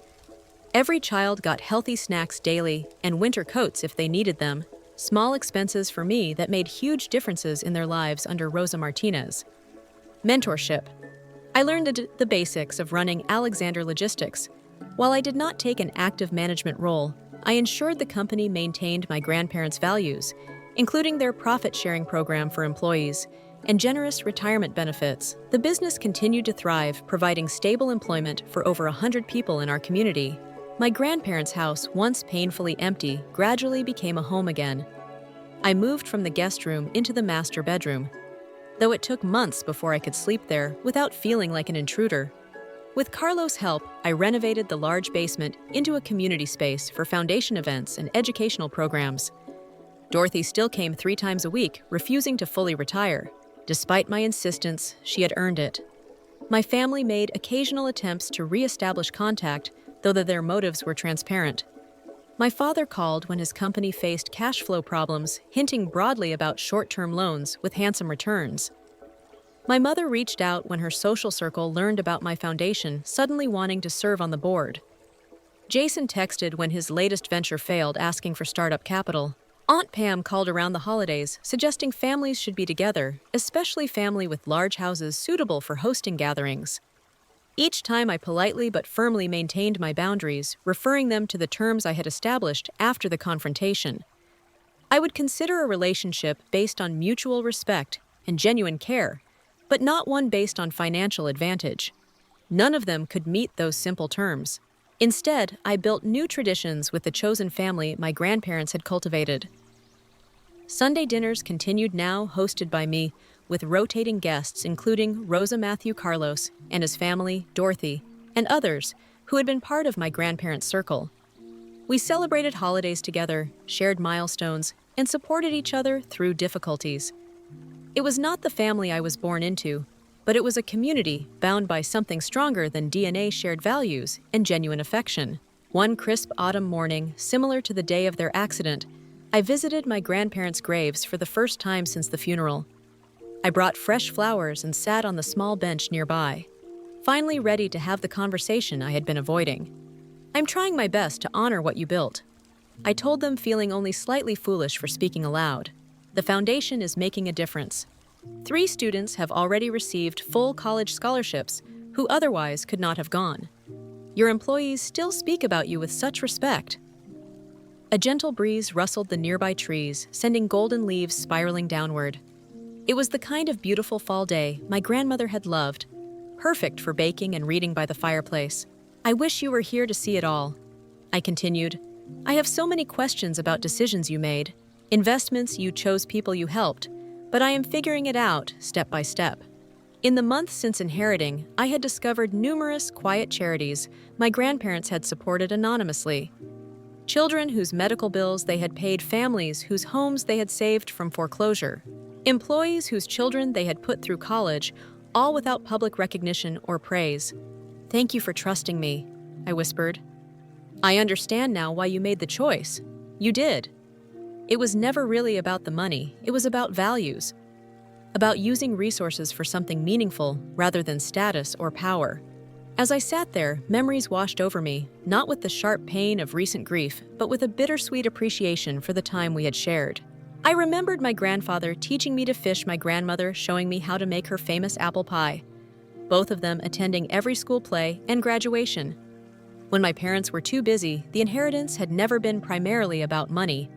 Every child got healthy snacks daily and winter coats if they needed them, small expenses for me that made huge differences in their lives under Rosa Martinez. Mentorship. I learned the basics of running Alexander Logistics. While I did not take an active management role, I ensured the company maintained my grandparents' values, including their profit-sharing program for employees and generous retirement benefits. The business continued to thrive, providing stable employment for over 100 people in our community. My grandparents' house, once painfully empty, gradually became a home again. I moved from the guest room into the master bedroom, though it took months before I could sleep there without feeling like an intruder. With Carlos' help, I renovated the large basement into a community space for foundation events and educational programs. Dorothy still came 3 times a week, refusing to fully retire. Despite my insistence, she had earned it. My family made occasional attempts to re-establish contact, though their motives were transparent. My father called when his company faced cash flow problems, hinting broadly about short-term loans with handsome returns. My mother reached out when her social circle learned about my foundation, suddenly wanting to serve on the board. Jason texted when his latest venture failed, asking for startup capital. Aunt Pam called around the holidays, suggesting families should be together, especially family with large houses suitable for hosting gatherings. Each time I politely but firmly maintained my boundaries, referring them to the terms I had established after the confrontation. I would consider a relationship based on mutual respect and genuine care, but not one based on financial advantage. None of them could meet those simple terms. Instead, I built new traditions with the chosen family my grandparents had cultivated. Sunday dinners continued now, hosted by me, with rotating guests including Rosa Matthew Carlos and his family, Dorothy, and others who had been part of my grandparents' circle. We celebrated holidays together, shared milestones, and supported each other through difficulties. It was not the family I was born into, but it was a community bound by something stronger than DNA, shared values, and genuine affection. One crisp autumn morning, similar to the day of their accident, I visited my grandparents' graves for the first time since the funeral. I brought fresh flowers and sat on the small bench nearby, finally ready to have the conversation I had been avoiding. "I'm trying my best to honor what you built," I told them, feeling only slightly foolish for speaking aloud. "The foundation is making a difference. 3 students have already received full college scholarships who otherwise could not have gone. Your employees still speak about you with such respect." A gentle breeze rustled the nearby trees, sending golden leaves spiraling downward. It was the kind of beautiful fall day my grandmother had loved, perfect for baking and reading by the fireplace. "I wish you were here to see it all," I continued. "I have so many questions about decisions you made, investments you chose, people you helped, but I am figuring it out step by step." In the months since inheriting, I had discovered numerous quiet charities my grandparents had supported anonymously. Children whose medical bills they had paid, families whose homes they had saved from foreclosure, employees whose children they had put through college, all without public recognition or praise. "Thank you for trusting me," I whispered. "I understand now why you made the choice. You did." It was never really about the money, it was about values. About using resources for something meaningful rather than status or power. As I sat there, memories washed over me, not with the sharp pain of recent grief, but with a bittersweet appreciation for the time we had shared. I remembered my grandfather teaching me to fish, my grandmother showing me how to make her famous apple pie, both of them attending every school play and graduation. When my parents were too busy, the inheritance had never been primarily about money.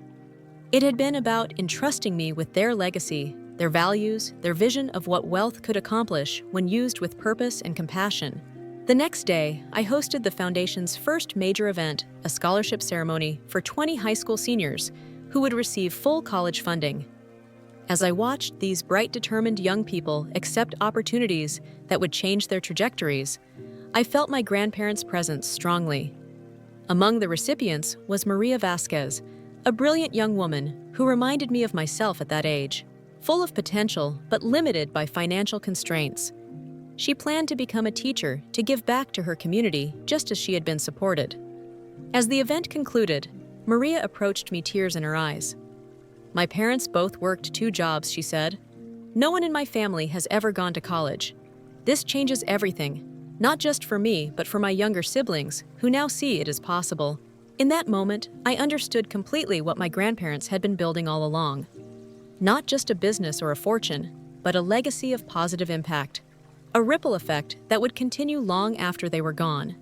It had been about entrusting me with their legacy, their values, their vision of what wealth could accomplish when used with purpose and compassion. The next day, I hosted the foundation's first major event, a scholarship ceremony for 20 high school seniors who would receive full college funding. As I watched these bright, determined young people accept opportunities that would change their trajectories, I felt my grandparents' presence strongly. Among the recipients was Maria Vasquez, a brilliant young woman who reminded me of myself at that age, full of potential but limited by financial constraints. She planned to become a teacher to give back to her community just as she had been supported. As the event concluded, Maria approached me, tears in her eyes. "My parents both worked 2 jobs," she said. "No one in my family has ever gone to college. This changes everything, not just for me, but for my younger siblings, who now see it as possible." In that moment, I understood completely what my grandparents had been building all along. Not just a business or a fortune, but a legacy of positive impact. A ripple effect that would continue long after they were gone.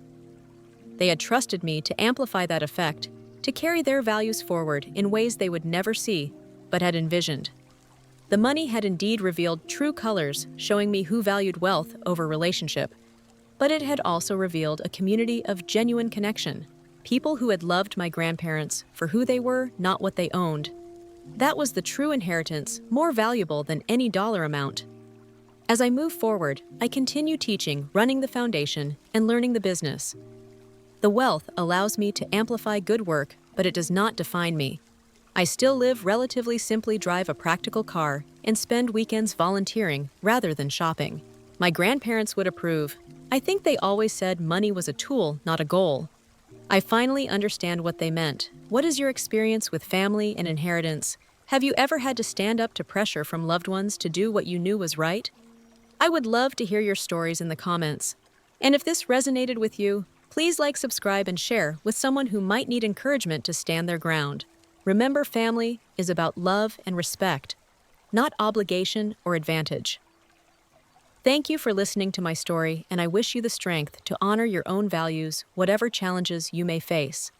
They had trusted me to amplify that effect, to carry their values forward in ways they would never see, but had envisioned. The money had indeed revealed true colors, showing me who valued wealth over relationship. But it had also revealed a community of genuine connection, people who had loved my grandparents for who they were, not what they owned. That was the true inheritance, more valuable than any dollar amount. As I move forward, I continue teaching, running the foundation, and learning the business. The wealth allows me to amplify good work, but it does not define me. I still live relatively simply, drive a practical car, and spend weekends volunteering rather than shopping. My grandparents would approve. I think they always said money was a tool, not a goal. I finally understand what they meant. What is your experience with family and inheritance? Have you ever had to stand up to pressure from loved ones to do what you knew was right? I would love to hear your stories in the comments. And if this resonated with you, please like, subscribe, and share with someone who might need encouragement to stand their ground. Remember, family is about love and respect, not obligation or advantage. Thank you for listening to my story, and I wish you the strength to honor your own values, whatever challenges you may face.